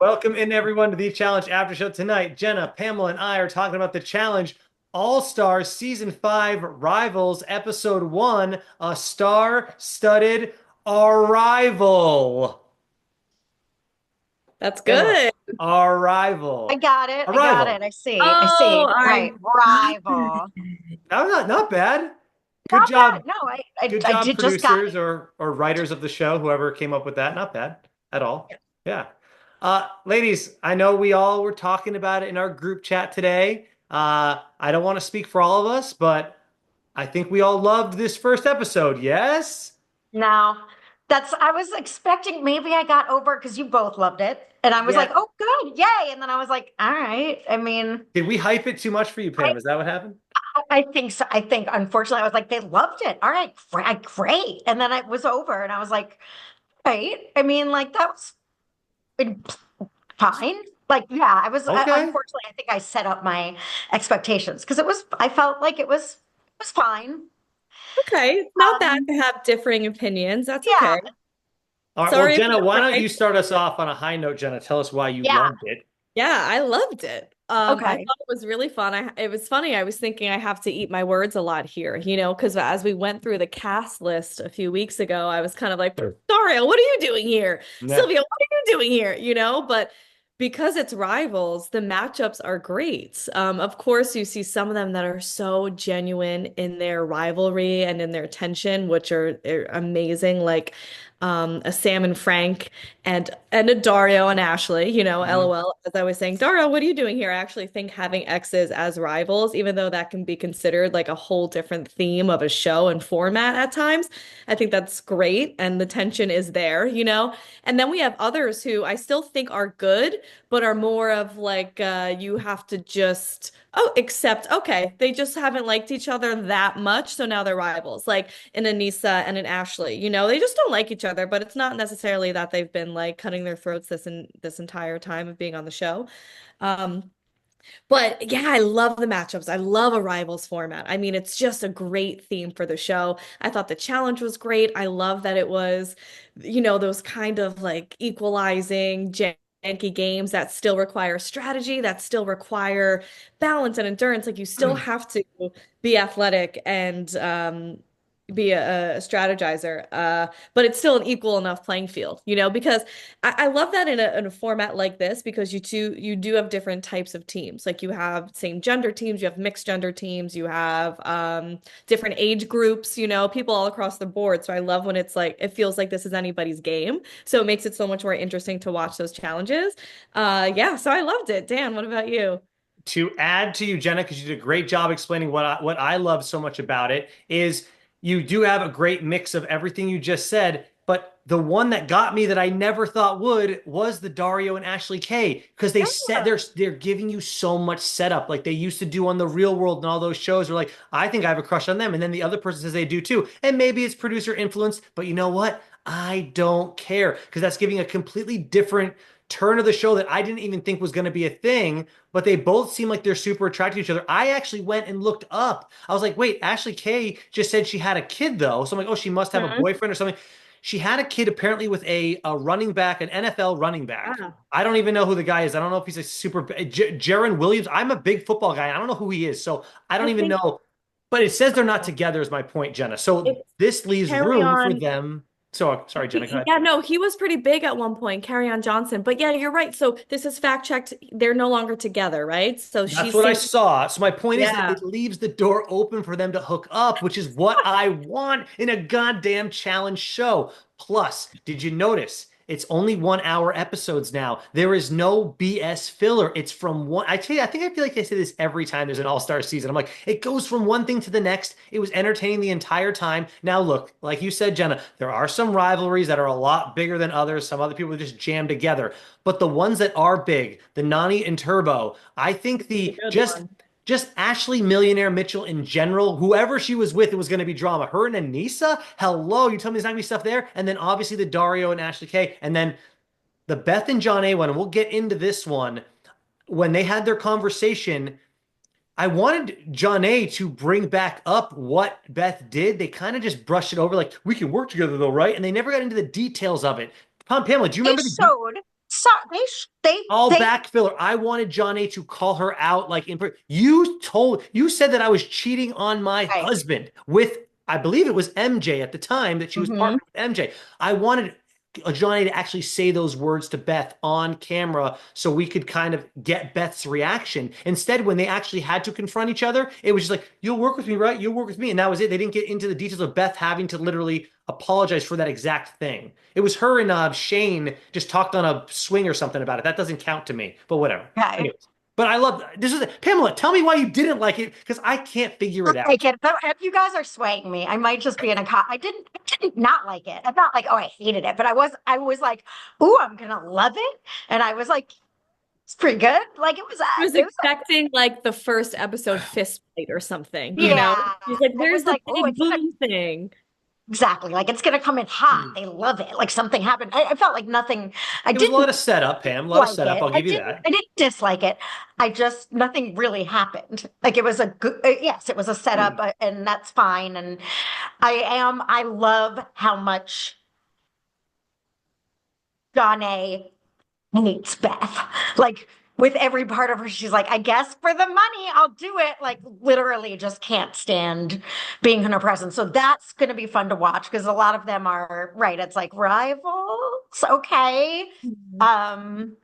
Welcome in everyone to the Challenge After Show tonight. Jenna, Pamela, and I are talking about the Challenge All-Star Season 5 Rivals Episode 1, a star-studded arrival. That's Pamela, good. arrival. I got it. I got Arrival. it. I see. I Oh, see. I Right. got Rival. That was not bad. Good Not job. bad. No, I, I, Good I job, did just got producers or writers of the show, whoever came up with that. Not bad at all. it. Yeah. Ladies, I know we all were talking about it in our group chat today. I don't want to speak for all of us, but I think we all loved this first episode. Yes? No, I was expecting maybe I got over because you both loved it. And I was like, Yeah. oh, good. Yay. And then I was like, all right. I mean, Did we hype it too much for you, I, Pam? Is that what happened? I think so. I think, unfortunately, I was like, they loved it. All right. Great. And then it was over. And I was like, right. I mean, like, that was fine. Like, yeah, Okay. unfortunately, I think I set up my expectations because I felt like it was fine. okay. It's not bad Um, to have differing opinions. That's yeah, okay. All right. Well, Sorry if Jenna, you why don't don't like you start us off on a high note, Jenna? Tell us why you yeah, loved it. Yeah, I loved it. I okay. thought it was really fun. It was funny. I was thinking I have to eat my words a lot here, because as we went through the cast list a few weeks ago, I was kind of like, Sure. Dario, what are you doing here? Yeah. Sylvia, what are you doing here? But because it's rivals, the matchups are great. Of course, you see some of them that are so genuine in their rivalry and in their tension, which are amazing, like a Sam and Frank and a Dario and Ashley, Mhm. LOL. As I was saying, Dario, what are you doing here? I actually think having exes as rivals, even though that can be considered like a whole different theme of a show and format at times, I think that's great. And the tension is there. And then we have others who I still think are good, but are more of like you have to just accept, okay, they just haven't liked each other that much, so now they're rivals. Like an Anissa and an Ashley, they just don't like each other, but it's not necessarily that they've been like cutting their throats this entire time of being on the show. Um, but yeah, I love the matchups. I love a rivals format. I mean, it's just a great theme for the show. I thought the challenge was great. I love that it was, those kind of like equalizing janky games that still require strategy, that still require balance and endurance. Like you still have to be athletic and be a strategizer. But it's still an equal enough playing field, because I love that in a format like this because you do have different types of teams. Like you have same gender teams, you have mixed gender teams, you have different age groups, people all across the board. So I love when it's like it feels like this is anybody's game. So it makes it so much more interesting to watch those challenges. Yeah, so I loved it. Dan, what about you? To add to you, Jenna, because you did a great job explaining what I love so much about it, is you do have a great mix of everything you just said. But the one that got me that I never thought would was the Dario and Ashley K, because they're giving you so much setup, like they used to do on the Real World and all those shows. Where like, I think I have a crush on them, and then the other person says they do too, and maybe it's producer influence, but you know what? I don't care because that's giving a completely different turn of the show that I didn't even think was going to be a thing, but they both seem like they're super attracted to each other. I actually went and looked up. I was like, wait, Ashley Kay just said she had a kid though. So I'm like, oh, she must have a Mhm. boyfriend or something. She had a kid apparently with a running back, an NFL running back. Ah, I don't even know who the guy is. I don't know if he's a super Jaron Williams. I'm a big football guy. I don't know who he is. So I don't I even think know. But it says they're not together, is my point, Jenna. So it's this leaves carry room for on. them. So sorry, Jenna, go ahead. Yeah, no, he was pretty big at one point, Carry On Johnson. But yeah, you're right. So this is fact checked. They're no longer together, right? So That's she's what I seeing. saw. So my point is that Yeah. it leaves the door open for them to hook up, which is what I want in a goddamn challenge show. Plus, did you notice? It's only 1 hour episodes now. There is no BS filler. It's from one. I tell you, I think I feel like they say this every time there's an all-star season. I'm like, it goes from one thing to the next. It was entertaining the entire time. Now, look, like you said, Jenna, there are some rivalries that are a lot bigger than others. Some other people just jam together. But the ones that are big, the Nani and Turbo, I think It's a the good just one. just Ashley Millionaire Mitchell in general, whoever she was with, it was going to be drama. Her and Anissa, hello, you tell me there's not going to be stuff there. And then obviously the Dario and Ashley K. And then the Beth and John A one, and we'll get into this one. When they had their conversation, I wanted John A to bring back up what Beth did. They kind of just brushed it over, like, we can work together though, right? And they never got into the details of it. Pamela, do you They remember the showed. So All they back filler. I wanted John A to call her out like you said that I was cheating on my right. husband with, I believe it was MJ at the time that she was Hmm. partnered with MJ. I wanted John A to actually say those words to Beth on camera so we could kind of get Beth's reaction. Instead, when they actually had to confront each other, it was just like, you'll work with me, right? You'll work with me. And that was it. They didn't get into the details of Beth having to literally apologize for that exact thing. It was her and Shane just talked on a swing or something about it. That doesn't count to me, but whatever. Okay. Anyways, but I love this. Is Pamela. Tell me why you didn't like it because I can't figure it I out. get it. But if you guys are swaying me, I might just be in a I didn't not like it. I'm not like, oh, I hated it, but I was like, ooh, I'm gonna love it. And I was like, it's pretty good. Like I was it was expecting like the first episode fist fight or something, you yeah. know? She's like, I there's was the like, oh, big it's gonna boom thing. exactly like it's gonna come in hot. They love it. Like something happened. I felt like nothing. I It was a lot didn't of setup, Pam. A lot of like setup. it. I'll give you that. I didn't dislike it. I just nothing really happened. Like it was a good yes, it was a setup and that's fine. And I love how much Donna hates Beth. Like with every part of her, she's like, I guess for the money, I'll do it. Like literally just can't stand being in her presence. So that's gonna be fun to watch because a lot of them are right. It's like rivals. Okay. Mhm. Um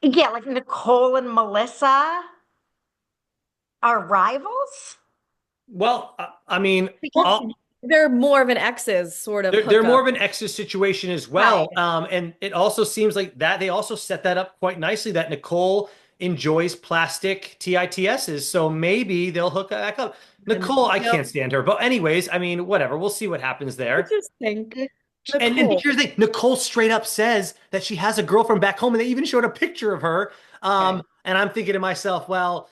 yeah, like Nicole and Melissa are rivals. Well, I mean, Well, I'll, they're more of an exes sort of they're more hookup. of an exit situation as Right. well. And it also seems like that they also set that up quite nicely that Nicole enjoys plastic TITSs. So maybe they'll hook back up. And Nicole, I you know, can't stand her. But anyways, I mean, whatever. We'll see what happens I there. just think And Nicole. here's the thing, Nicole straight up says that she has a girlfriend back home, and they even showed a picture of her. Okay. And I'm thinking to myself, well,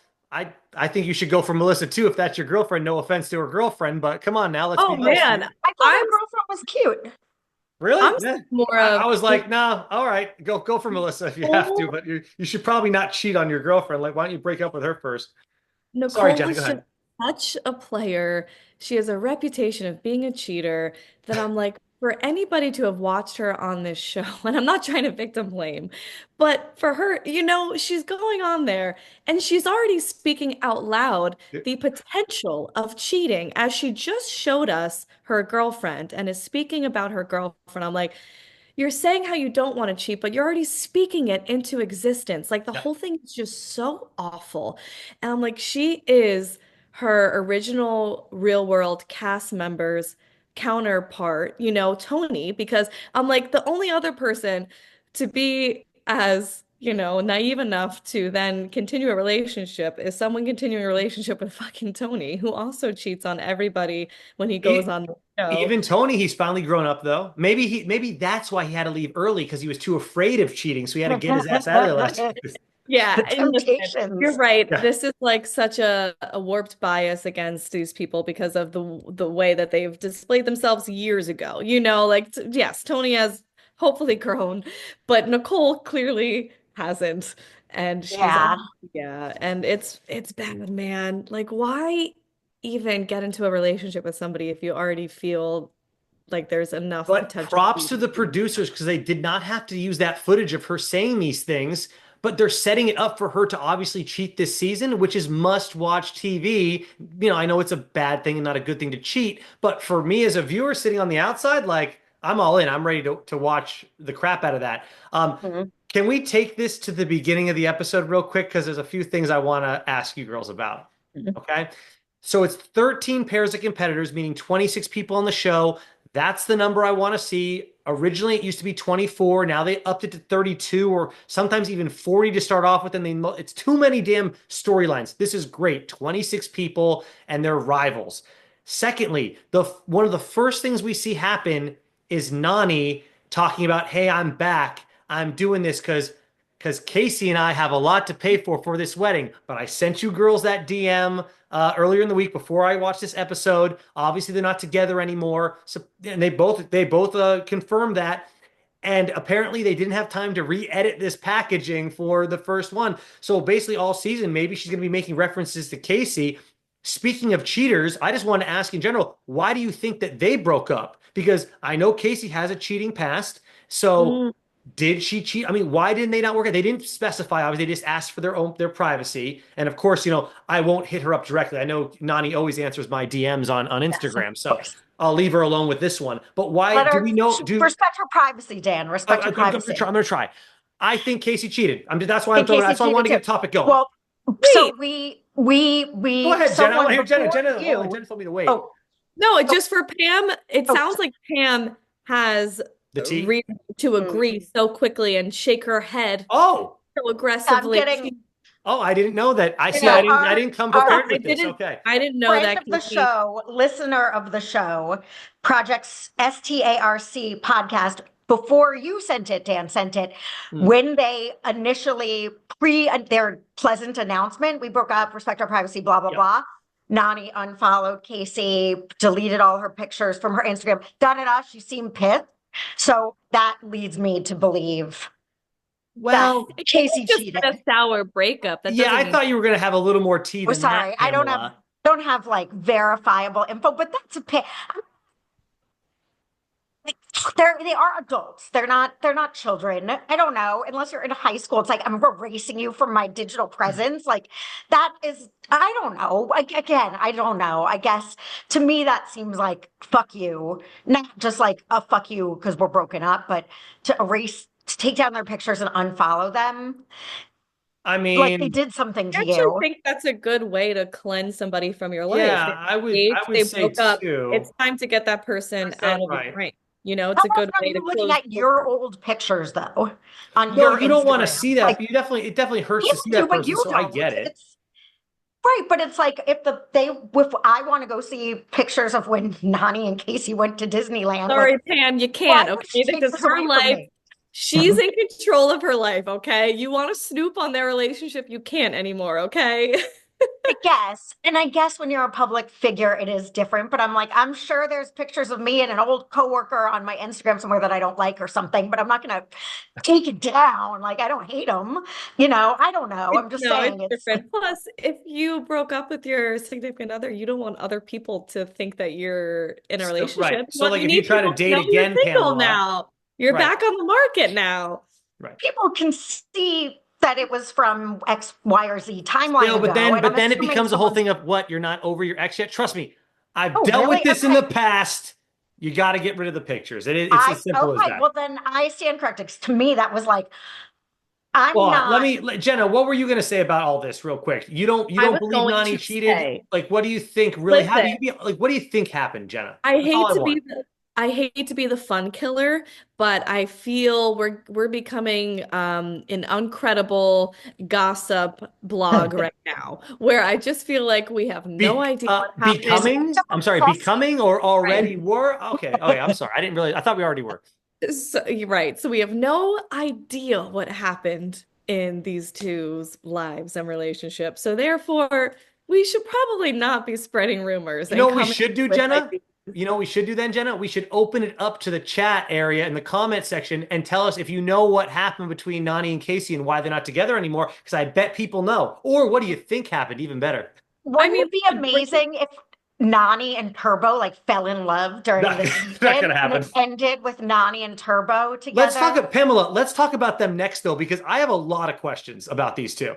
I think you should go for Melissa too if that's your girlfriend. No offense to her girlfriend, but come on now, let's Oh be nice man, here. I thought I'm her girlfriend was cute. Really? I'm Yeah. more I of was like, no, all right, go for Melissa if you have to, Nicole. but you should probably not cheat on your girlfriend. Like, why don't you break up with her first? Sorry, Nicole Jenna, go is just ahead. such a player. She has a reputation of being a cheater that I'm like, for anybody to have watched her on this show, and I'm not trying to victim blame, but for her, she's going on there and she's already speaking out loud the potential of cheating as she just showed us her girlfriend and is speaking about her girlfriend. I'm like, you're saying how you don't want to cheat, but you're already speaking it into existence. Like the Yeah. whole thing is just so awful. And I'm like, she is her original real world cast members counterpart, Tony, because I'm like, the only other person to be as, naive enough to then continue a relationship is someone continuing a relationship with fucking Tony, who also cheats on everybody when he goes E- on the show. Even Tony, he's finally grown up though. Maybe that's why he had to leave early because he was too afraid of cheating, so he had to get his ass out of there last year. Yeah, The and listen, you're Temptations. right. Yeah. This is like such a warped bias against these people because of the way that they've displayed themselves years ago. Like yes, Tony has hopefully grown, but Nicole clearly hasn't. And she's Yeah. yeah, and it's bad, man. Like why even get into a relationship with somebody if you already feel like there's enough But potential props to the cheating? producers because they did not have to use that footage of her saying these things, but they're setting it up for her to obviously cheat this season, which is must-watch TV. I know it's a bad thing and not a good thing to cheat, but for me as a viewer sitting on the outside, like I'm all in. I'm ready to watch the crap out of that. Mhm. Can we take this to the beginning of the episode real quick? Because there's a few things I want to ask you girls about. Okay. So it's 13 pairs of competitors, meaning 26 people on the show. That's the number I want to see. Originally, it used to be 24. Now they upped it to 32 or sometimes even 40 to start off with. And it's too many damn storylines. This is great. 26 people and they're rivals. Secondly, one of the first things we see happen is Nani talking about, "Hey, I'm back. I'm doing this because Casey and I have a lot to pay for this wedding. But I sent you girls that DM earlier in the week before I watched this episode. Obviously, they're not together anymore. So, and they both confirmed that. And apparently, they didn't have time to re-edit this packaging for the first one. So basically, all season, maybe she's going to be making references to Casey. Speaking of cheaters, I just want to ask in general, why do you think that they broke up? Because I know Casey has a cheating past. So Did she cheat? I mean, why didn't they not work it? They didn't specify. Obviously, they just asked for their privacy. And of course, I won't hit her up directly. I know Nani always answers my DMs on Yes, of Instagram, so course. I'll leave her alone with this one. But why Let do her we know? Do respect her privacy, Dan. Respect her I'm gonna try. privacy. I'm gonna try. I think Casey cheated. That's why I'm And throwing. Casey That's why I cheated want to too. get a topic going. Well, so Wait, Go ahead, Jenna. I want someone to hear Jenna. before Jenna, hold on. you. Jenna told me to wait. Oh, no, oh, just for Pam, it oh, sounds like Pam has The T. reason to mm. agree so quickly and shake her head Oh, so I'm aggressively. getting, oh, I didn't know that. I you see. know, I didn't come our prepared with this. Okay. I didn't know friend that, of the Casey. show, listener of the show, Project's STARC podcast, before you sent it, Dan sent it, Hmm. when they initially their pleasant announcement, we broke up, respect our privacy, blah, blah, Yep. blah. Nani unfollowed Casey, deleted all her pictures from her Instagram. Da da da. She seemed pissed. So that leads me to believe that Well, It Casey just cheated. had a sour breakup. That yeah, doesn't I mean thought you were going to have a little more tea We're than that, sorry, I Pamela. don't have like verifiable info, but that's they are adults. They're not children. I don't know. Unless you're in high school, it's like I'm erasing you from my digital presence. Like that is, I don't know. Like again, I don't know. I guess to me that seems like fuck you, not just like a fuck you because we're broken up, but to erase, to take down their pictures and unfollow them, I like they mean, did something I to actually you. think that's a good way to cleanse somebody from your life. yeah, They're I engaged, would they say broke up. too. It's time to get that person out of your Right. brain. It's How a good often are way you to looking close at the your door. old pictures though on No, your you don't want to Instagram? see Like that. It definitely hurts to people see do, that but person. you So I don't. get it. It's right, but it's like if I want to go see pictures of when Nani and Casey went to Disneyland, like Sorry, Pam, you why can't. would you Okay, this take is this her away from life. me? She's in control of her life. Okay, you want to snoop on their relationship, you can't anymore. Okay. I guess. And I guess when you're a public figure, it is different. But I'm like, I'm sure there's pictures of me and an old coworker on my Instagram somewhere that I don't like or something, but I'm not going to take it down. Like, I don't hate them. I don't know. I'm just No, it's saying it's different. Plus, if you broke up with your significant other, you don't want other people to think that you're in a Right. relationship. So like You if you need try to people to date know you're again, single Pamela, now. You're right. back on the market now. Right. people can see that it was from X, Y, or Z timeline Still, but ago. then And I'm but then it assuming becomes a whole someone, thing of what, you're not over your ex yet. Trust me, I've oh, dealt really? with this in Okay. the past. You got to get rid of the pictures. It's as simple as Okay. that. Well, then I stand corrected. 'Cause to me, that was like, I'm Well, not. Jenna, what were you going to say about all this real quick? You I don't was believe going Nani to cheated? say, Like, what do you think really listen, happened? Like, what do you think happened, Jenna? I That's all hate I to want. be the I hate to be the fun killer, but I feel we're becoming an uncredible gossip blog right now, where I just feel like we have no idea what happened. Becoming? I'm sorry, Trust becoming or Right. already were? Okay. Okay. I'm sorry. I didn't really, I thought we already were. So, you're right. So we have no idea what happened in these two's lives and relationships. So therefore, we should probably not be spreading rumors You know and what we coming should do, with Jenna? ideas. You know what we should do then, Jenna? We should open it up to the chat area in the comment section and tell us if you know what happened between Nani and Casey and why they're not together anymore, because I bet people know. Or what do you think happened? Even better. I Wouldn't mean, it be the great amazing if Nani and Turbo like fell in love during Not, the not season gonna and happen. it ended with Nani and Turbo Let's talk together? about Pamela. Let's talk about them next, though, because I have a lot of questions about these two.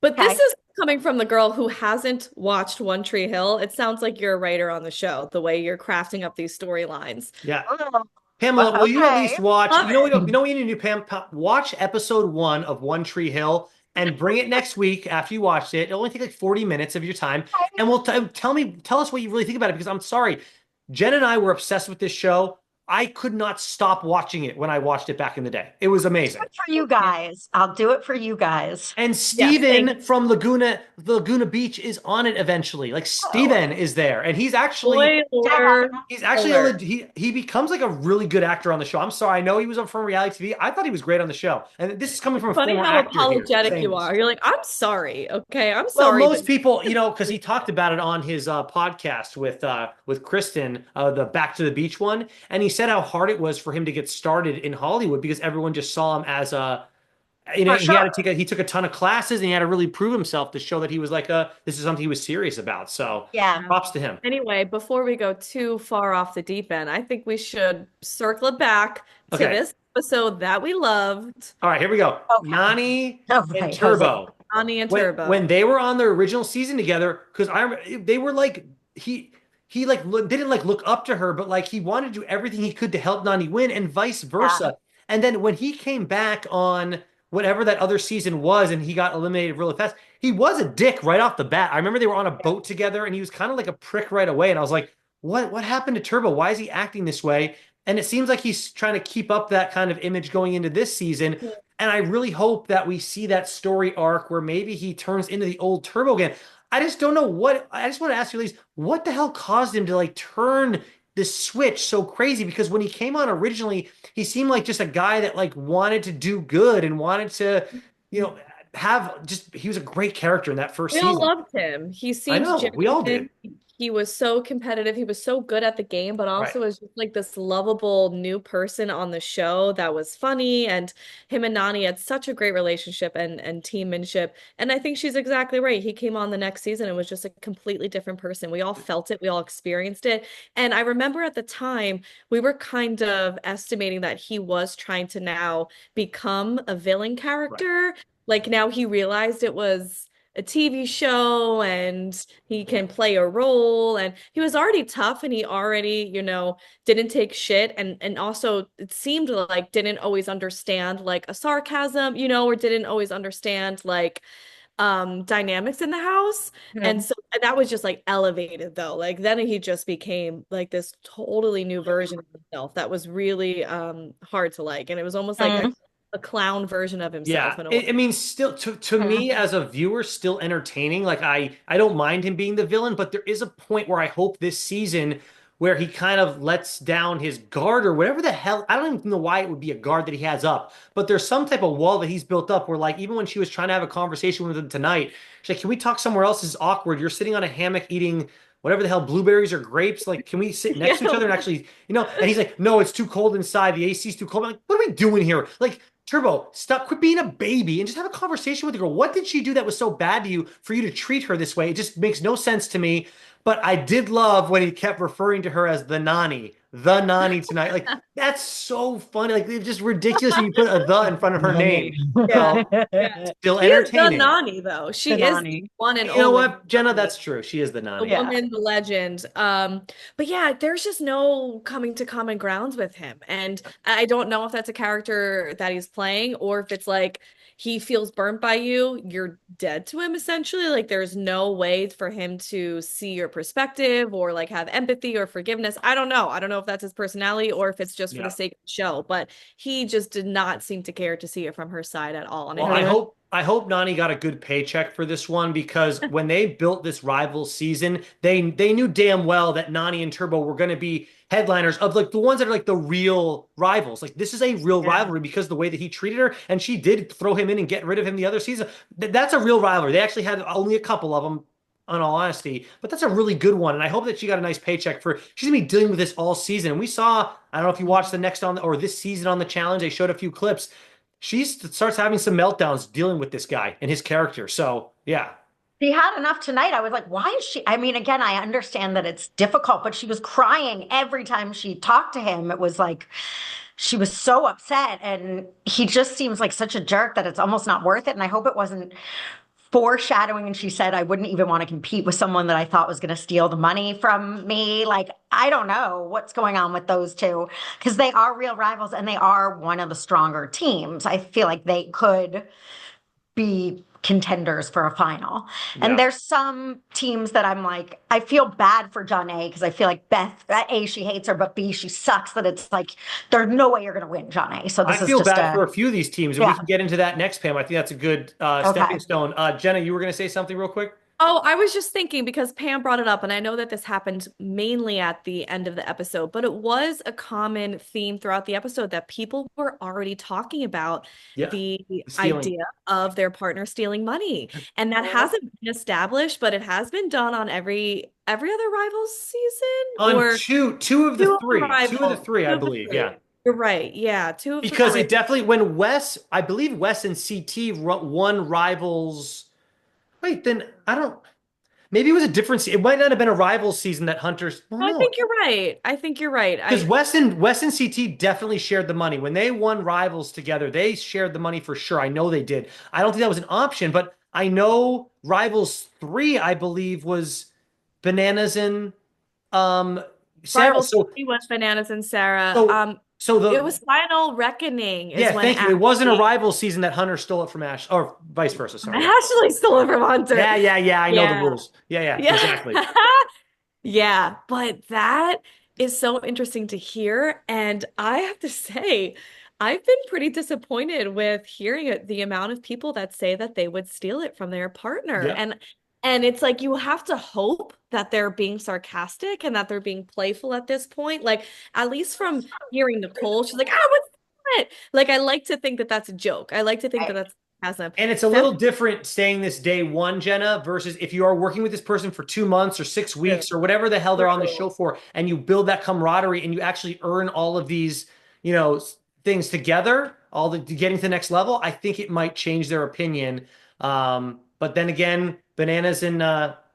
But this Okay. is coming from the girl who hasn't watched One Tree Hill. It sounds like you're a writer on the show, the way you're crafting up these storylines. Yeah. Oh, Pamela, will you at okay. least watch? Love it. You know what you need to do, Pam? Watch episode 1 of One Tree Hill and bring it next week after you watched it. It'll only take like 40 minutes of your time, and tell us what you really think about it. Because I'm sorry, Jen and I were obsessed with this show. I could not stop watching it when I watched it back in the day. It was amazing. Good for you Yeah. guys. I'll do it for you guys. And Yes, thank Steven from Laguna Beach is on it eventually. Like Oh, Steven is there, and Spoiler he's actually alert. he becomes like a really good actor on the show. I'm sorry, I know he was from reality TV. I thought he was great on the show, and this is coming from a Funny former how actor here apologetic saying you this. are. You're like, I'm sorry. Okay, I'm Well, sorry, but most people, because he talked about it on his podcast with Kristen, the Back to the Beach one, and he said how hard it was for him to get started in Hollywood because everyone just saw him as a for he had to sure. he took a ton of classes and he had to really prove himself to show that he was like this is something he was serious about. So Yeah. yeah. props to him. Anyway, before we go too far off the deep end, I think we should circle it back to Okay. this episode that we loved. All right, here we go. Okay. Nani Oh, and right. I was like, Turbo. Nani and When Turbo. they were on their original season together, because they were like he like didn't like look up to her, but like he wanted to do everything he could to help Nani win, and vice yeah. versa. And then when he came back on whatever that other season was, and he got eliminated really fast, he was a dick right off the bat. I remember they were on a boat together, and he was kind of like a prick right away. And I was like, what happened to Turbo? Why is he acting this way? And it seems like he's trying to keep up that kind of image going into this season. And I really hope that we see that story arc where maybe he turns into the old Turbo again. I just don't know what. I just want to ask you, Elise, what the hell caused him to like turn this switch so crazy? Because when he came on originally, he seemed like just a guy that like wanted to do good and wanted to, you know, have just. He was a great character in that first We all season. loved him. He I seemed know we all did. genuine. He was so competitive. He was so good at the game, but Right. also was just like this lovable new person on the show that was funny. And him and Nani had such a great relationship and teammanship. And I think she's exactly right. He came on the next season and was just a completely different person. We all felt it. We all experienced it. And I remember at the time, we were kind of estimating that he was trying to now become a villain Right. character. Like now he realized it was a TV show and he can play a role, and he was already tough and he already, didn't take shit, and also it seemed like didn't always understand like a sarcasm, or didn't always understand like dynamics in the house. And Mhm. so that was just like elevated though. Like then he just became like this totally new version of himself that was really hard to like, and it was almost like Mhm. a clown version of Yeah, himself in a way. I mean, still to me Mhm. as a viewer, still entertaining. Like I don't mind him being the villain, but there is a point where I hope this season where he kind of lets down his guard or whatever the hell. I don't even know why it would be a guard that he has up, but there's some type of wall that he's built up where like even when she was trying to have a conversation with him tonight, she's like, "Can we talk somewhere else? This is awkward. You're sitting on a hammock eating." Whatever the hell, blueberries or grapes? Like, can we sit next to each Yeah. other and actually, And he's like, no, it's too cold inside. The AC's too cold. I'm like, what are we doing here? Like, Turbo, stop, quit being a baby and just have a conversation with the girl. What did she do that was so bad to you for you to treat her this way? It just makes no sense to me. But I did love when he kept referring to her as the Nani tonight. Like, that's so funny. Like, it's just ridiculous when you put a the in front of her name. Nani. Yeah. So, Yeah. still She is the entertaining. Nani, though. The She is the Nani. one and You know only what, Jenna? Nani, That's true. She is the the Nani. Yeah. woman, the legend. But yeah, there's just no coming to common grounds with him. And I don't know if that's a character that he's playing or if it's like he feels burnt by you, you're dead to him essentially. Like there's no way for him to see your perspective or like have empathy or forgiveness. I don't know. I don't know if that's his personality or if it's just for the Yeah. sake of the show, but he just did not seem to care to see it from her side at all. And I Well, think Mhm. I hope Nani got a good paycheck for this one because when they built this rival season, they knew damn well that Nani and Turbo were going to be headliners of like the ones that are like the real rivals. Like this is a real Yeah. rivalry because the way that he treated her, and she did throw him in and get rid of him the other season. That's a real rivalry. They actually had only a couple of them. In all honesty, but that's a really good one, and I hope that she got a nice paycheck for. She's gonna be dealing with this all season. And we saw, I don't know if you watched the next on or this season on the challenge. They showed a few clips she starts having some meltdowns dealing with this guy and his character. So yeah, She had enough tonight. I was like, why is she? I mean, again, I understand that it's difficult, but she was crying every time she talked to him. It was like she was so upset, and he just seems like such a jerk that it's almost not worth it. And I hope it wasn't foreshadowing. And she said, I wouldn't even want to compete with someone that I thought was going to steal the money from me. Like, I don't know what's going on with those two because they are real rivals and they are one of the stronger teams. I feel like they could be contenders for a final. And yeah. there's some teams that I'm like, I feel bad for John A because I feel like Beth, A, she hates her, but B, she sucks that it's like, there's no way you're going to win John A. So I this is feel just bad a, for a few of these teams, and we yeah, can get into that next, Pam. I think that's a good stepping okay. stone. Jenna, you were going to say something real quick? Oh, I was just thinking because Pam brought it up, and I know that this happened mainly at the end of the episode, but it was a common theme throughout the episode that people were already talking about Yeah, the stealing. idea of their partner stealing money. And that Mhm. hasn't been established, but it has been done on every other Rivals season On or two of the two of the three, two of the Rivals, three, two I of the believe. three. Yeah, You're right. Yeah, two of the because three. it definitely when Wes, I believe Wes and CT won rivals. Wait, then I don't. Maybe it was a different. It might not have been a rival season that Hunter's. I don't I know. think you're right. I think you're right. Because West and CT definitely shared the money. When they won Rivals together, they shared the money for sure. I know they did. I don't think that was an option, but I know Rivals 3, I believe, was Bananas and Sarah. Rivals So 3 was Bananas and Sarah. so so It the was Final Reckoning is yeah, when thank you. It wasn't a Ashley Rivals season that Hunter stole it from Ash, or vice versa. Sorry. Yeah. Ashley stole it from Hunter. Yeah. I know the Yeah. rules. Yeah, Yeah. exactly. Yeah, but that is so interesting to hear. And I have to say, I've been pretty disappointed with hearing the amount of people that say that they would steal it from their partner. Yep. And it's like you have to hope that they're being sarcastic and that they're being playful at this point. Like at least from hearing Nicole, she's like, what's that? Like I like to think that that's a joke. I like to think that Right. that's sarcasm. And it's a That's little different saying this day one, Jenna, versus if you are working with this person for 2 months or 6 weeks true. or whatever the hell they're on the True. show for, and you build that camaraderie and you actually earn all of these, you know, things together, all the getting to the next level. I think it might change their opinion. But then again, Bananas and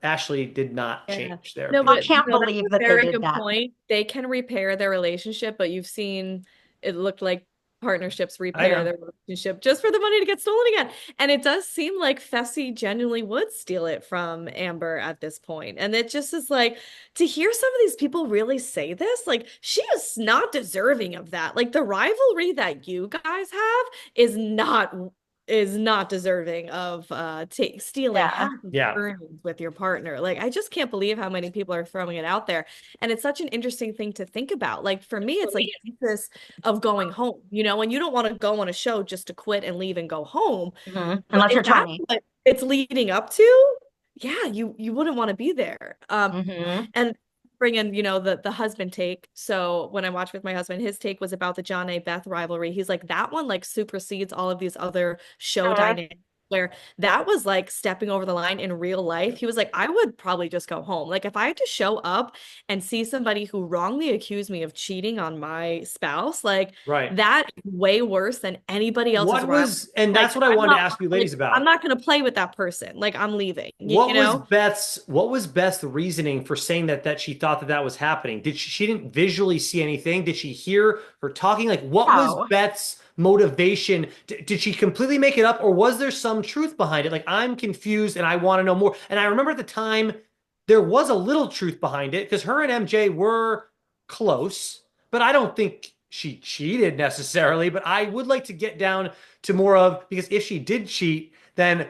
Ashley did not Yeah. change their No, I opinion. but can't no, that's believe a that they very did good that. point. They can repair their relationship, but you've seen it looked like partnerships I repair know. their relationship just for the money to get stolen again. And it does seem like Fessy genuinely would steal it from Amber at this point. And it just is like to hear some of these people really say this, like she is not deserving of that. Like the rivalry that you guys have is not deserving of stealing Yeah. half of your Yeah. earnings with your partner. Like I just can't believe how many people are throwing it out there. And it's such an interesting thing to think about. Like for me, it's like the basis of going home, and you don't want to go on a show just to quit and leave and go home. But Unless you're if that's trying. what it's leading up to, yeah, you wouldn't want to be there. Hmm. And bring in, the husband take. So when I watched with my husband, his take was about the John A. Beth rivalry. He's like, that one like supersedes all of these other show dynamics where that was like stepping over the line in real life. He was like, I would probably just go home. Like if I had to show up and see somebody who wrongly accused me of cheating on my spouse, like Right. that is way worse than anybody else's What rivalry. was, and Like that's what I wanted to ask you ladies I'm about. not gonna play with that person. Like I'm leaving, What was Beth's reasoning for saying that she thought that was happening? She didn't visually see anything? Did she hear her talking? Like what was No. Beth's motivation? Did she completely make it up or was there some truth behind it? Like I'm confused and I want to know more. And I remember at the time there was a little truth behind it because her and MJ were close, but I don't think she cheated necessarily, but I would like to get down to more of because if she did cheat, then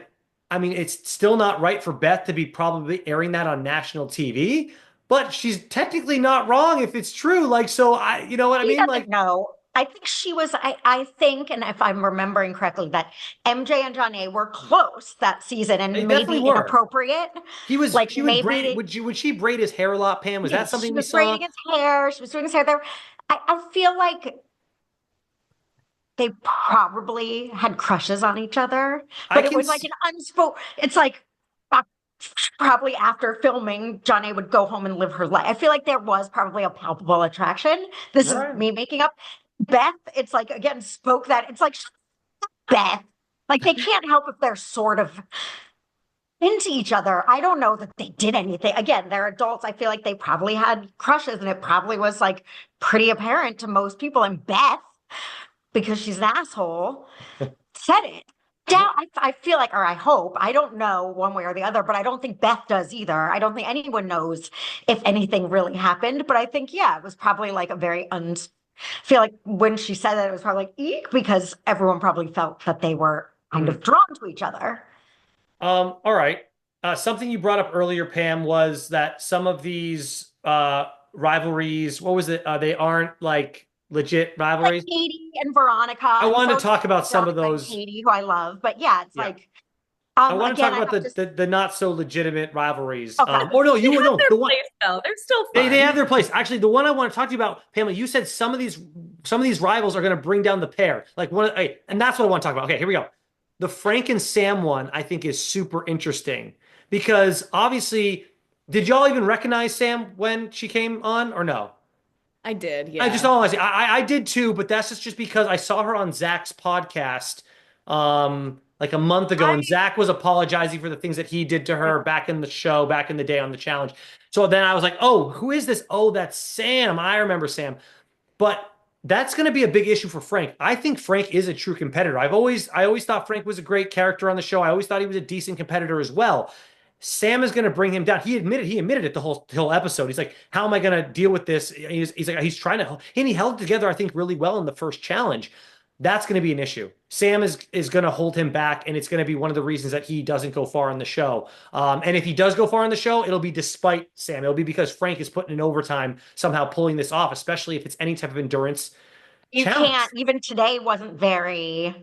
I mean, it's still not right for Beth to be probably airing that on national TV, but she's technically not wrong if it's true. Like, so you know what I He mean? doesn't Like, know. I think she was, I think, and if I'm remembering correctly, that MJ and John A were close that season they and definitely maybe were. inappropriate. Like She would maybe braid, they, would she braid his hair a lot, Pam? Was that yes, something she we was saw? braiding his hair. She was doing his hair there. I feel like they probably had crushes on each other, I but it can, was like an unspoken, it's like uh, probably after filming, John A would go home and live her life. I feel like there was probably a palpable attraction. This is right. me making up. Beth, it's like again, spoke that. It's like Beth. Like they can't help if they're sort of into each other. I don't know that they did anything. Again, they're adults. I feel like they probably had crushes and it probably was like pretty apparent to most people. And Beth, because she's an asshole, said it. Yeah, I feel like, or I hope, I don't know one way or the other, but I don't think Beth does either. I don't think anyone knows if anything really happened. But I think, yeah, it was probably like a very I feel like when she said that, it was probably like, eek, because everyone probably felt that they were kind Mhm. of drawn to each other. All right. Something you brought up earlier, Pam, was that some of these rivalries, what was it? They aren't like legit Like rivalries. Katie and Veronica. I I'm wanted so to talk about some of Veronica and those. Katie, who I love. But yeah, it's Yeah. like, I want to again, talk I about have to, the not so legitimate rivalries. okay. Or no, They you have no their the one place though. They're still they have fun. their place. Actually, the one I want to talk to you about, Pamela, you said some of these rivals are going to bring down the pair. Like hey, and that's what I want to talk about. Okay, here we go. The Frank and Sam one I think is super interesting because obviously, did y'all even recognize Sam when she came on or no? I did, I just yeah. don't honestly, I did too, but that's just because I saw her on Zach's podcast. like a month ago, I and Zach was apologizing for the things that he did to her back in the show, back in the day on the challenge. So then I was like, oh, who is this? Oh, that's Sam. I remember Sam. But that's going to be a big issue for Frank. I think Frank is a true competitor. I always thought Frank was a great character on the show. I always thought he was a decent competitor as well. Sam is going to bring him down. He admitted it the whole episode. He's like, how am I going to deal with this? He's like, he's trying to, and he held it together, I think, really well in the first challenge. That's going to be an issue. Sam is going to hold him back, and it's going to be one of the reasons that he doesn't go far in the show. And if he does go far in the show, it'll be despite Sam. It'll be because Frank is putting in overtime, somehow pulling this off, especially if it's any type of endurance You challenge. can't, even today wasn't very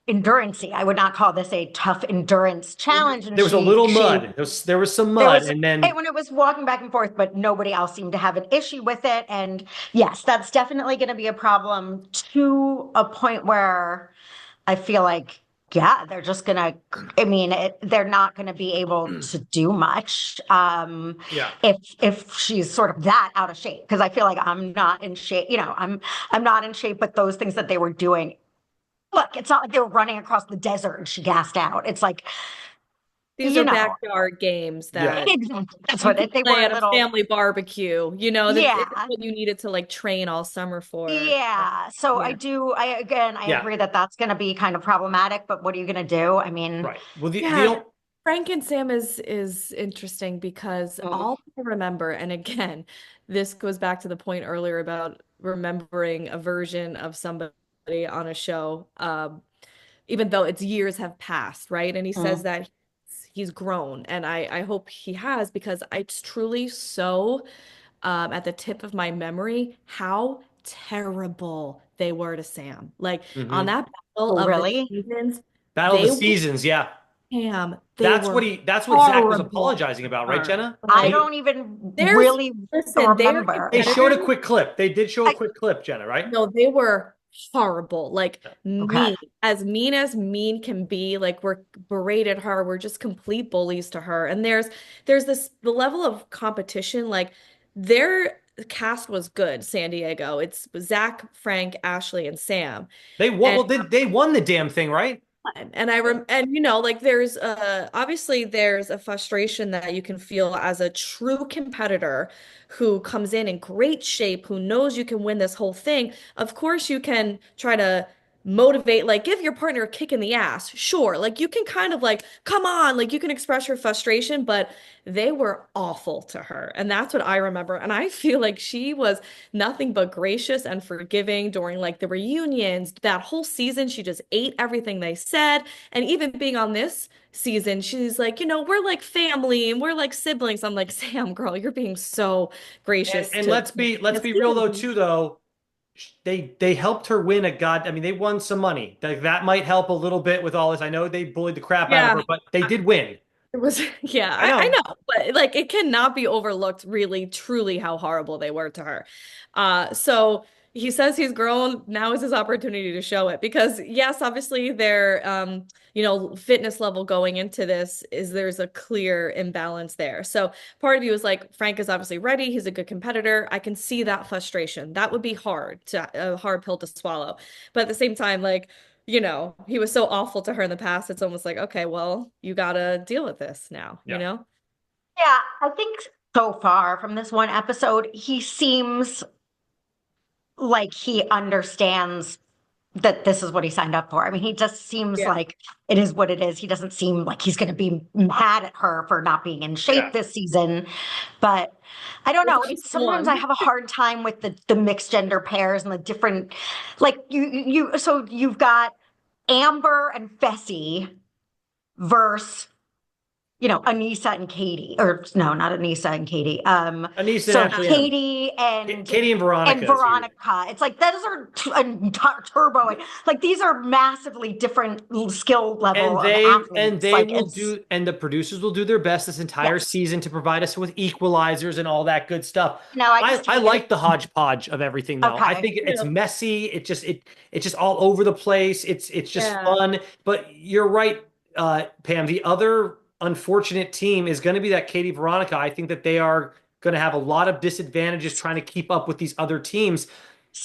endurancey. I would not call this a tough endurance challenge. And There was a little mud. There was some there mud, was and then when it was walking back and forth, but nobody else seemed to have an issue with it. And yes, that's definitely going to be a problem to a point where I feel like, yeah, they're just gonna, I mean, they're not gonna be able to do much yeah. if she's sort of that out of shape. Because I feel like I'm not in shape, I'm not in shape, but those things that they were doing, look, it's not like they were running across the desert and she gassed out. It's like, These you are know, backyard games Yeah. that exactly. That's you what can they were play a at a little, family barbecue. That's yeah. what you needed to like train all summer for. Yeah. So Yeah. I Yeah. agree that that's going to be kind of problematic, but what are you going to do? I mean, Right. Well, the Yeah, only Frank and Sam is interesting because mm, all I remember, and again, this goes back to the point earlier about remembering a version of somebody on a show, even though it's years have passed, right? And he says mm, that he's grown, and I hope he has because it's truly so at the tip of my memory how terrible they were to Sam. Like on Mhm. that battle oh, of the really? seasons, Battle of the they Seasons. Yeah. Damn, they That's what were he. That's what Zach was horrible apologizing to about, right, her. Jenna? I Like, don't even there's, really listen, they are remember. They showed competitors. a quick clip. They did show a I, quick clip, Jenna, right? No, they were horrible. Like okay. as mean can be. Like we're berated her. We're just complete bullies to her. And there's the level of competition. Like their cast was good, San Diego. It's Zach, Frank, Ashley, and Sam. They won. And Well, they won the damn thing, right? And I rem and like there's obviously there's a frustration that you can feel as a true competitor who comes in great shape, who knows you can win this whole thing. Of course you can try to motivate, like give your partner a kick in the ass. Sure, like you can kind of like come on, like you can express your frustration, but they were awful to her. And that's what I remember. And I feel like she was nothing but gracious and forgiving during like the reunions. That whole season, she just ate everything they said. And even being on this season, she's like, we're like family and we're like siblings. I'm like, Sam, girl, you're being so And gracious and to let's be real though too though. They helped her win a god. I mean, they won some money. That might help a little bit with all this. I know they bullied the crap out of Yeah. her, but they did win. It was, yeah, I I know. know, but like it cannot be overlooked really, truly how horrible they were to her. So he says he's grown. Now is his opportunity to show it because yes, obviously their fitness level going into this is there's a clear imbalance there. So part of you is like, Frank is obviously ready. He's a good competitor. I can see that frustration. That would be a hard pill to swallow. But at the same time, like, he was so awful to her in the past. It's almost like, okay, well, you gotta deal with this now, you Yeah. know? Yeah, I think so far from this one episode, he seems like he understands that this is what he signed up for. I mean, he just seems Yeah. like it is what it is. He doesn't seem like he's going to be mad at her for not being in shape Yeah. this season. But I don't There's know. at least Sometimes I one. have a hard time with the mixed gender pairs and the different, like so you've got Amber and Fessy versus Anissa and Katie, or no, not Anissa and Katie. Anissa and So Ashley M. Katie Katie and and Veronica is who you. Veronica. It's like those are Turbo. Like these are massively different skill level And of they and athletes. they Like will it's do and the producers will do their best this entire yes. season to provide us with equalizers and all that good stuff. No, I I just I hate it. like the hodgepodge of everything though. I Okay. think it's Yeah. messy. It's just all over the place. It's just Yeah. fun. But you're right, Pam. The other unfortunate team is going to be that Katie Veronica. I think that they are going to have a lot of disadvantages trying to keep up with these other teams.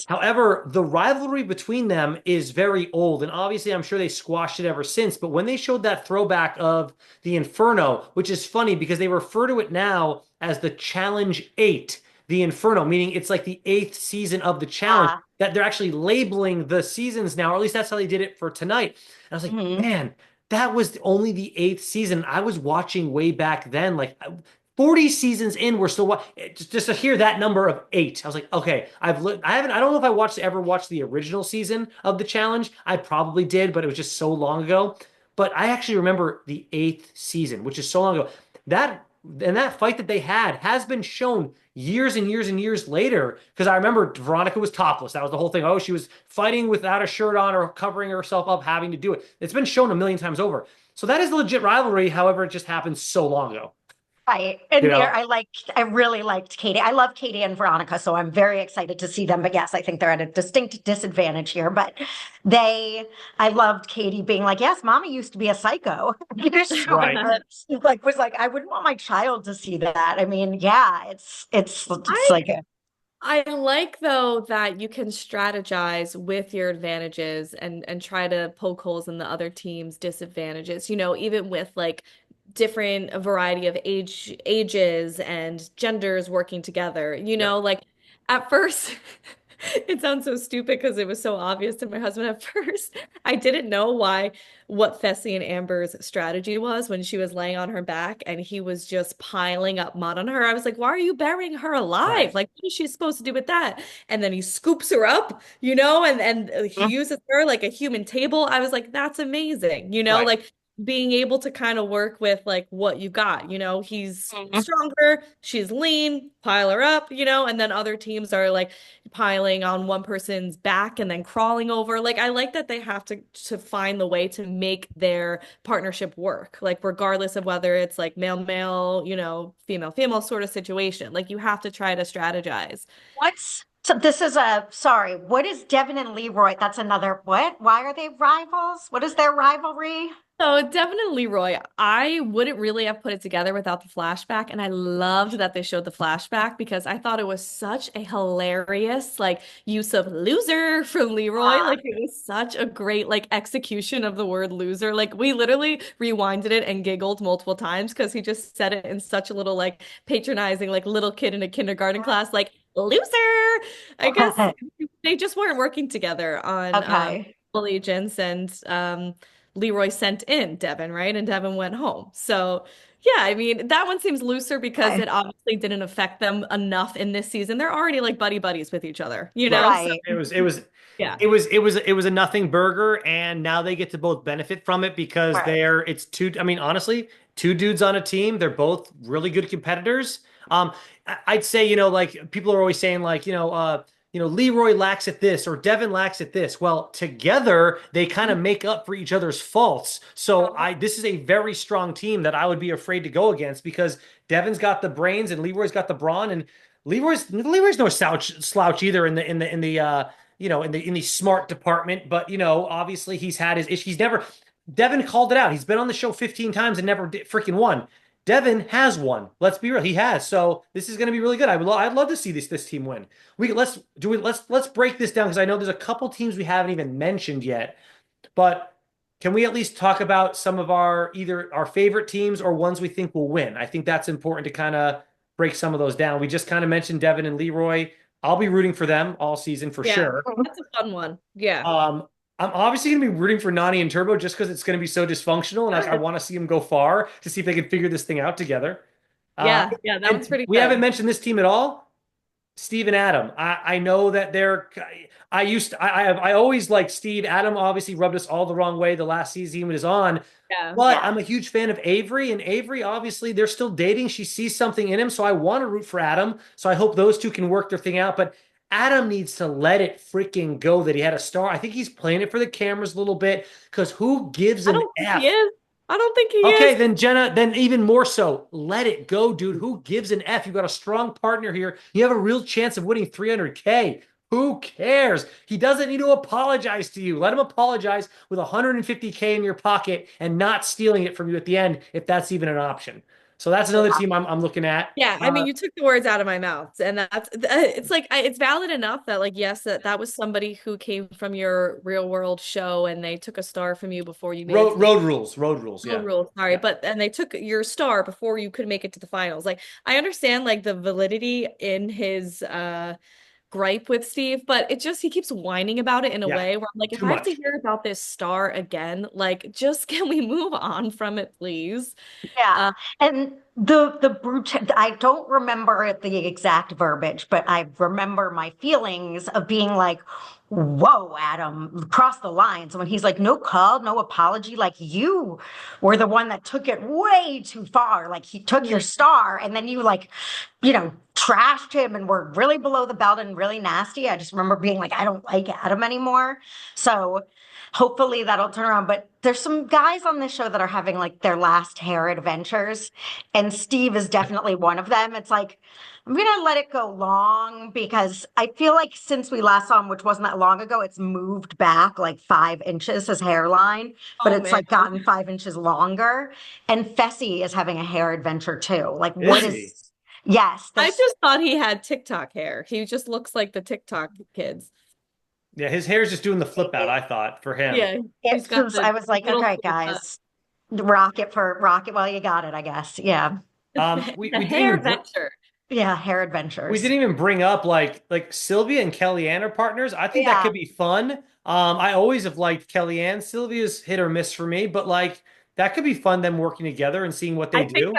However, the rivalry between them is very old, and obviously, I'm sure they squashed it ever since. But when they showed that throwback of the Inferno, which is funny because they refer to it now as the Challenge 8, the Inferno, meaning it's like the eighth season of the challenge, Yeah. that they're actually labeling the seasons now, or at least that's how they did it for tonight. And I was like, Hmm. man, that was only the eighth season. I was watching way back then, like 40 seasons in, we're still just to hear that number of eight. I was like, okay, I haven't, I don't know if I ever watched the original season of the challenge. I probably did, but it was just so long ago. But I actually remember the eighth season, which is so long ago. That and that fight that they had has been shown years and years and years later. Because I remember Veronica was topless. That was the whole thing. Oh, she was fighting without a shirt on or covering herself up, having to do it. It's been shown a million times over. So that is a legit rivalry. However, it just happened so long ago. Right. You And there, know, I really liked Katie. I love Katie and Veronica, so I'm very excited to see them. But yes, I think they're at a distinct disadvantage here. But I loved Katie being like, yes, mommy used to be a psycho. You know, right. was like, I wouldn't want my child to see that. I mean, yeah, it's I like a, I like though that you can strategize with your advantages and try to poke holes in the other team's disadvantages. Even with like different a variety of ages and genders working together. Yep. Like at first it sounds so stupid because it was so obvious to my husband at first. I didn't know what Fessy and Amber's strategy was when she was laying on her back and he was just piling up mud on her. I was like, why are you burying her alive? Right. Like, what is she supposed to do with that? And then he scoops her up, and he uses her like a human table. I was like, that's amazing, Right. like being able to kind of work with like what you got. He's Mhm. stronger, she's lean, pile her up, and then other teams are like piling on one person's back and then crawling over. Like I like that they have to find the way to make their partnership work. Like regardless of whether it's like male male, female female sort of situation. Like you have to try to strategize. so this is a sorry, what is Devin and Leroy? That's another what? Why are they rivals? What is their rivalry? So Devin and Leroy, I wouldn't really have put it together without the flashback, and I loved that they showed the flashback because I thought it was such a hilarious like use of loser from Leroy. Uh, Like it was such a great like execution of the word loser. Like we literally rewinded it and giggled multiple times because he just said it in such a little like patronizing like little kid in a kindergarten class like loser. I guess they just weren't working together on okay. Allegiance and Leroy sent in Devin, right? And Devin went home. So, yeah, I mean, that one seems looser because Okay. it obviously didn't affect them enough in this season. They're already like buddy buddies with each other, Right. So, Right. yeah. It was a nothing burger, and now they get to both benefit from it because Right. it's two. I mean, honestly, two dudes on a team. They're both really good competitors. I'd say, like people are always saying, like, Leroy lacks at this or Devin lacks at this. Well, together they kind of make up for each other's faults. So this is a very strong team that I would be afraid to go against because Devin's got the brains and Leroy's got the brawn, and Leroy's no slouch either in the smart department, but obviously he's had his issues. He's never Devin called it out. He's been on the show 15 times and never freaking won. Devin has won. Let's be real. He has. So this is going to be really good. I'd love to see this team win. Let's break this down because I know there's a couple teams we haven't even mentioned yet. But can we at least talk about some of either our favorite teams or ones we think will win? I think that's important to kind of break some of those down. We just kind of mentioned Devin and Leroy. I'll be rooting for them all season for Yeah. sure. That's a fun one. Yeah. Um, I'm obviously going to be rooting for Nani and Turbo just because it's going to be so dysfunctional, and I want to see them go far to see if they can figure this thing out together. Uh, Yeah. Yeah. That one's and pretty we haven't good. mentioned this team at all. Steve and Adam. I know that I always liked Steve. Adam obviously rubbed us all the wrong way the last season he was on. Yeah. But Yeah. I'm a huge fan of Avery, and Avery, obviously, they're still dating. She sees something in him, so I want to root for Adam. So I hope those two can work their thing out. But Adam needs to let it freaking go that he had a star. I think he's playing it for the cameras a little bit because who gives I an don't think he F? is. I don't think he Okay, is. then Jenna, then even more so, let it go, dude. Who gives an F? You've got a strong partner here. You have a real chance of winning 300K. Who cares? He doesn't need to apologize to you. Let him apologize with 150K in your pocket and not stealing it from you at the end, if that's even an option. So that's another team I'm looking at. Yeah, I mean, you took the words out of my mouth, and that's it's like it's valid enough that like yes, that was somebody who came from your real world show, and they took a star from you before you made it to the Road rules. real Yeah, rules. Sorry, yeah. but and they took your star before you could make it to the finals. Like I understand like the validity in his gripe with Steve, but it just he keeps whining about it in a Yeah, way where I'm like, if too I have to much. hear about this star again, like just can we move on from it, please? Yeah. Uh, And the brute I don't remember the exact verbiage, but I remember my feelings of being like, whoa, Adam, cross the lines. When he's like, no call, no apology. Like you were the one that took it way too far. Like he took your star and then you like, trashed him and were really below the belt and really nasty. I just remember being like, I don't like Adam anymore. So hopefully that'll turn around. But there's some guys on this show that are having like their last hair adventures, and Steve is definitely one of them. It's like, I'm gonna let it go long because I feel like since we last saw him, which wasn't that long ago, it's moved back like 5 inches, his hairline, but oh it's man. like gotten 5 inches longer. And Fessy is having a hair adventure too. Like, what Is he? is, yes, I this, just thought he had TikTok hair. He just looks like the TikTok kids. Yeah, his hair's just doing the flip out, I thought, for him. Yeah, he's it's got just, I was the like, little okay, full cut. guys, rock it while you got it, I guess. Yeah. The hair venture. Yeah, hair we adventures. didn't even bring up like Sylvia and Kellyanne are partners. I think that Yeah. could be fun. I always have liked Kellyanne. Sylvia's hit or miss for me, but like that could be fun them working together and seeing what they I think do.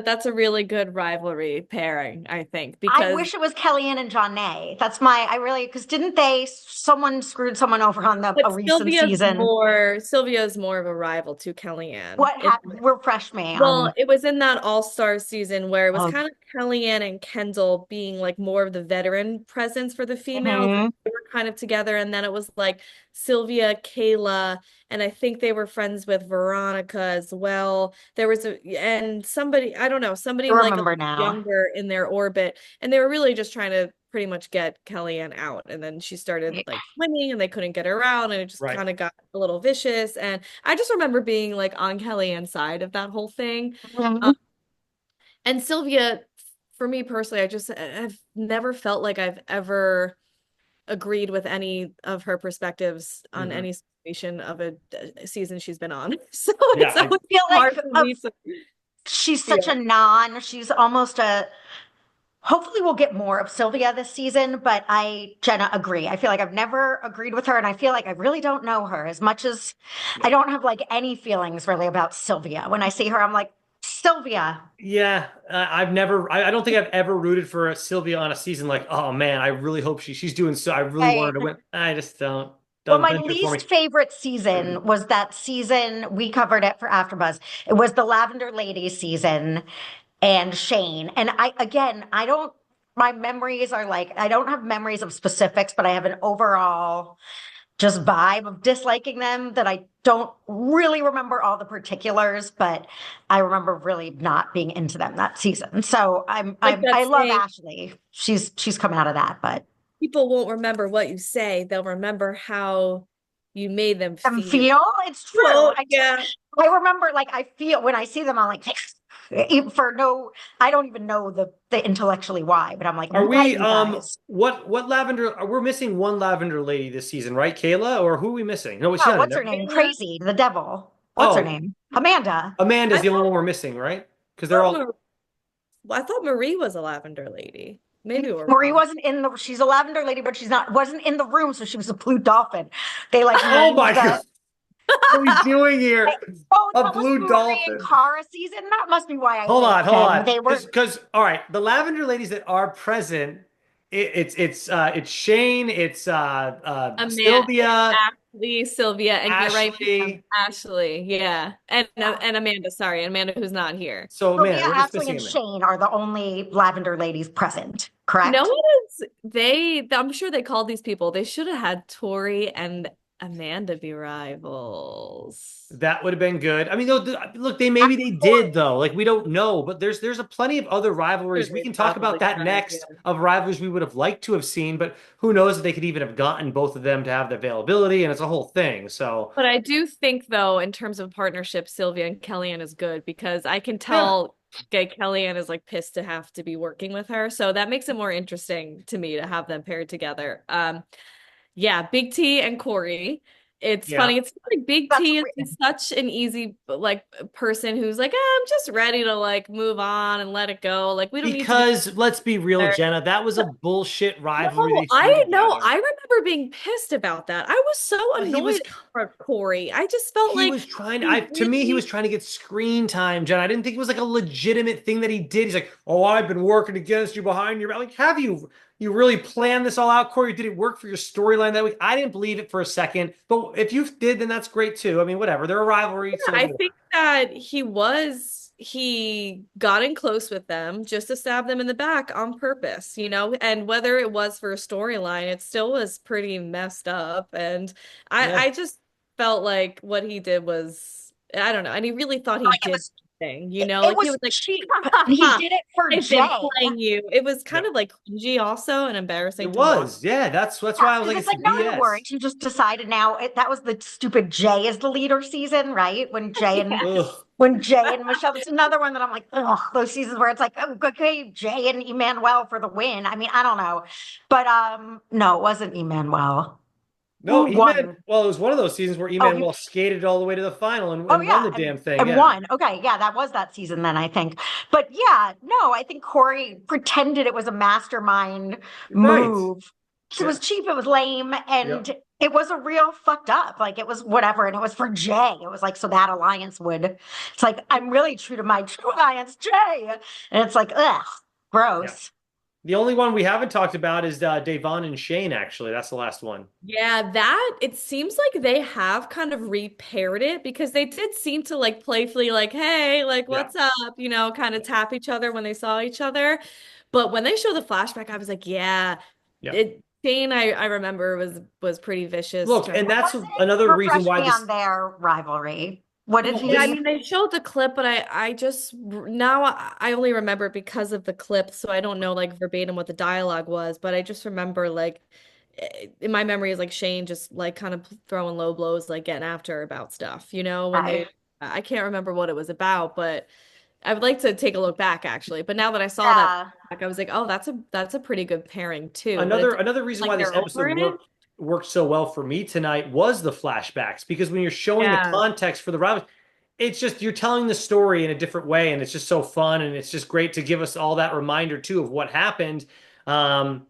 that's a really good rivalry pairing, I think, I because wish it was Kellyanne and John Nay. That's my, I really, because didn't they, someone screwed someone over on a but recent season? Sylvia's more of a rival to Kellyanne. What happened? Refresh me Well, on. it was in that All-Star season where it was Oh, kind of Kellyanne and Kendall being like more of the veteran presence for the females. mhm. They were kind of together, and then it was like Sylvia, Kayla, and I think they were friends with Veronica as well. There was and somebody, I don't know, I somebody like a remember little now. younger in their orbit, and they were really just trying to pretty much get Kellyanne out. And then she started like swimming and they couldn't get her out, and it just Right. kind of got a little vicious. And I just remember being like on Kellyanne's side of that whole thing. Um, Mhm. and Sylvia, for me personally, I've never felt like I've ever agreed with any of her perspectives on Hmm. any situation of a season she's been on. So Yeah, it's always Feel like hard for me to she's such a feel. she's almost a, hopefully we'll get more of Sylvia this season, but Jenna, agree. I feel like I've never agreed with her, and I feel like I really don't know her as much as I don't have like any feelings really about Sylvia. When I see her, I'm like, Sylvia. yeah. I've never. I don't think I've ever rooted for Sylvia on a season. Like, oh man, I really hope she's doing so. I really want Right. her to win. I just don't. Well, Doesn't my doesn't do it for me. least favorite season was that season we covered it for AfterBuzz. It was the Lavender Ladies season and Shane. And I don't, my memories are like, I don't have memories of specifics, but I have an overall just vibe of disliking them that I don't really remember all the particulars, but I remember really not being into them that season. So Like that I love saying, Ashley. She's come out of that, but people won't remember what you say, they'll remember how you made them them feel. feel it's true. Well, yeah. I remember like I feel when I see them, I'm like for no, I don't even know the intellectually why, but I'm like, Are why we you guys? what lavender we're missing one lavender lady this season, right? Kayla, or who are we missing? No, she's Oh, not in what's her there. name? Crazy, the devil. What's her Oh, name? Amanda. Amanda's I the only thought, one we're missing, right? Because they're thought all Mar- I thought Marie was a lavender lady. Maybe we're Marie wrong. wasn't in the. She's a lavender lady, but she's not. Wasn't in the room, so she was a blue dolphin. They like Oh named my the. God. What are we doing here? Oh, A that was blue Marie and dolphin. Cara season. That must be why I hate Hold them. on. They were. Because all right, the lavender ladies that are present, it's Shane, it's It's Sylvia, Ashley, Sylvia, and you're right, ma'am, Ashley. Ashley, yeah, and Amanda. Sorry, Amanda, who's not here. So Sylvia, man, we're just Ashley, missing and Amanda. Shane are the only lavender ladies present. No Correct. one is. I'm sure they called these people. They should have had Tori and Amanda be rivals. That would have been good. I mean, look, they I'm maybe they for did though. Like we don't know, but there's a plenty of other Sure, rivalries. We they can talk about probably that tried. next Yeah. of rivalries we would have liked to have seen, but who knows if they could even have gotten both of them to have the availability, and it's a whole thing. But I do think, though, in terms of partnership, Sylvia and Kellyanne is good because I can Yeah, tell Kellyanne is like pissed to have to be working with her. So that makes it more interesting to me to have them paired together. Yeah, Big T and Corey. It's Yeah. funny. It's like Big That's T is weird. such an easy like person who's like, I'm just ready to like move on and let it go. Like we don't need to be Because let's be real, there. Jenna, that was a bullshit rivalry No, they threw I together. remember being pissed about that. I was so But annoyed at Corey. I just felt he like was trying he to me he was really, trying to get screen time, Jenna. I didn't think it was like a legitimate thing that he did. He's like, "Oh, I've been working against you behind your back." Like, have you really planned this all out, Corey? Did it work for your storyline that week? I didn't believe it for a second, but if you did, then that's great too. I mean, whatever. They're a rivalry, so I do think that he got in close with them just to stab them in the back on purpose, you know? And whether it was for a storyline, it still was pretty messed up. And yeah. I just felt like what he did was, I don't know. And he really thought he Like it did was thing, you it, know? it Like he was was like, cheap. ha ha He ha, did it for I've been Jay. playing you. It was Yeah. kind of like cringy also and It embarrassing to watch. was. Yeah, that's Yeah, why I was because like it's it's like, no, no BS. worries. You just decided now. That was the stupid Jay is the leader season, right? Ugh. When Jay and Michelle. It's another one that I'm like, ugh, those seasons where it's like, oh, okay, Jay and Emmanuel for the win. I mean, I don't know, but no, it wasn't Emmanuel. No, Who Eman. won? Well, it was one of those seasons where Oh, Emmanuel skated all the way to the final oh and won yeah, the damn thing. and Yeah. won. Okay, yeah, that was that season then, I think. But yeah, no, I think Corey pretended it was a mastermind Right. move. It Yeah. was cheap, it was lame, Yep. and it was a real fucked up. Like it was whatever, and it was for Jay. It was like so that alliance would. It's like I'm really true to my true alliance, Jay, and it's like ugh, Yeah. gross. The only one we haven't talked about is Davon and Shane, actually. That's the last one. Yeah, that it seems like they have kind of repaired it because they did seem to like playfully like, hey, like Yeah. what's up, you know, kind of tap each other when they saw each other. But when they show the flashback, I was like, yeah, Yeah. it Shane I remember was pretty vicious. Look, and that's What's it? another reason Refresh why me on this, their rivalry. What did well, Yeah, I he? this, mean they showed the clip, but I just now I only remember it because of the clip, so I don't know like verbatim what the dialogue was, but I just remember like in my memory is like Shane just like kind of throwing low blows, like getting after her about stuff, you know, when Okay. they I can't remember what it was about, but I would like to take a look back actually. But now that I saw that, Yeah. I was like, oh, that's a pretty good pairing too. But it another reason like why this they're over episode it. worked so well for me tonight was the flashbacks because when you're showing the Yeah. context for the rivals, it's just you're telling the story in a different way, and it's just so fun, and it's just great to give us all that reminder too of what happened. Um,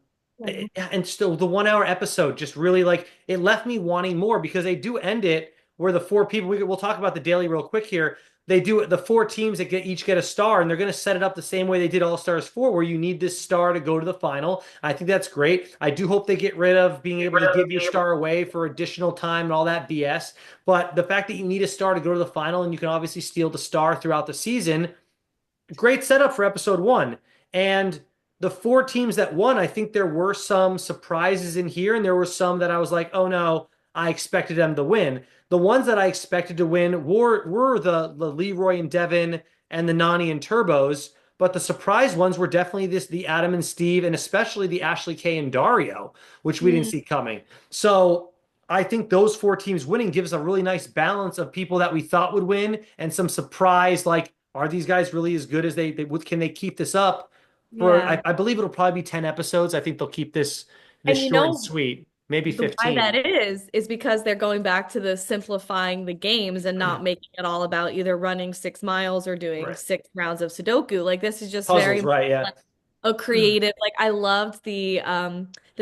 and still, the 1 hour episode just really like it left me wanting more because they do end it where the four people we'll talk about the daily real quick here. They do it the four teams that each get a star, and they're going to set it up the same way they did All Stars 4, where you need this star to go to the final. I think that's great. I do hope they get rid of being able to give your star away for additional time and all that BS. But the fact that you need a star to go to the final and you can obviously steal the star throughout the season, great setup for episode one. And the four teams that won, I think there were some surprises in here, and there were some that I was like, oh no, I expected them to win. The ones that I expected to win were the Leroy and Devin and the Nani and Turbos, but the surprise ones were definitely the Adam and Steve, and especially the Ashley K and Dario, which we didn't Mm, see coming. So I think those four teams winning gives a really nice balance of people that we thought would win and some surprise like are these guys really as good as they can they keep this up for yeah. I believe it'll probably be 10 episodes. I think they'll keep this And you short and know, sweet, maybe why that 15. is because they're going back to the simplifying the games and not making it all about either running 6 miles or doing Right. 6 rounds of Sudoku. Like this is just very Puzzles, much right? Yeah. like a creative. Like I loved the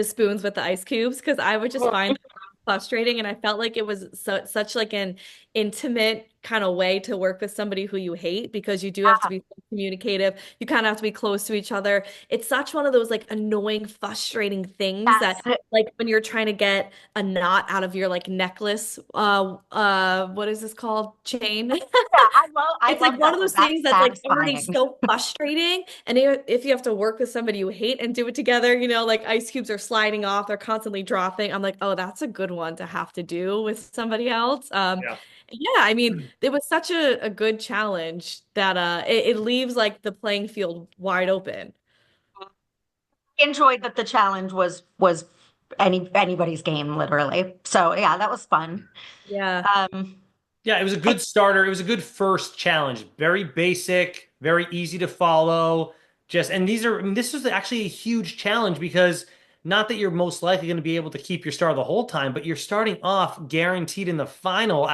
spoons with the ice cubes because I would just find it frustrating and I felt like it was such like an intimate kind of way to work with somebody who you hate because you do have to be so communicative. You kind of have to be close to each other. It's such one of those like annoying, frustrating things that Yes. like when you're trying to get a knot out of your like necklace what is this called, chain. Yeah, I It's like love one that of though. those That's things that's like already satisfying. so frustrating, and if you have to work with somebody you hate and do it together, you know, like ice cubes are sliding off, they're constantly dropping. I'm like, oh, that's a good one to have to do with somebody else. Yeah. Yeah, I mean it was such a good challenge that it leaves like the playing field wide open. Enjoyed that the challenge was anybody's game, literally. So yeah, that was fun. Yeah. Um, Yeah, it was a good starter. It was a good first challenge. Very basic, very easy to follow. Just and these are I mean, this was actually a huge challenge because not that you're most likely going to be able to keep your star the whole time, but you're starting off guaranteed in the final.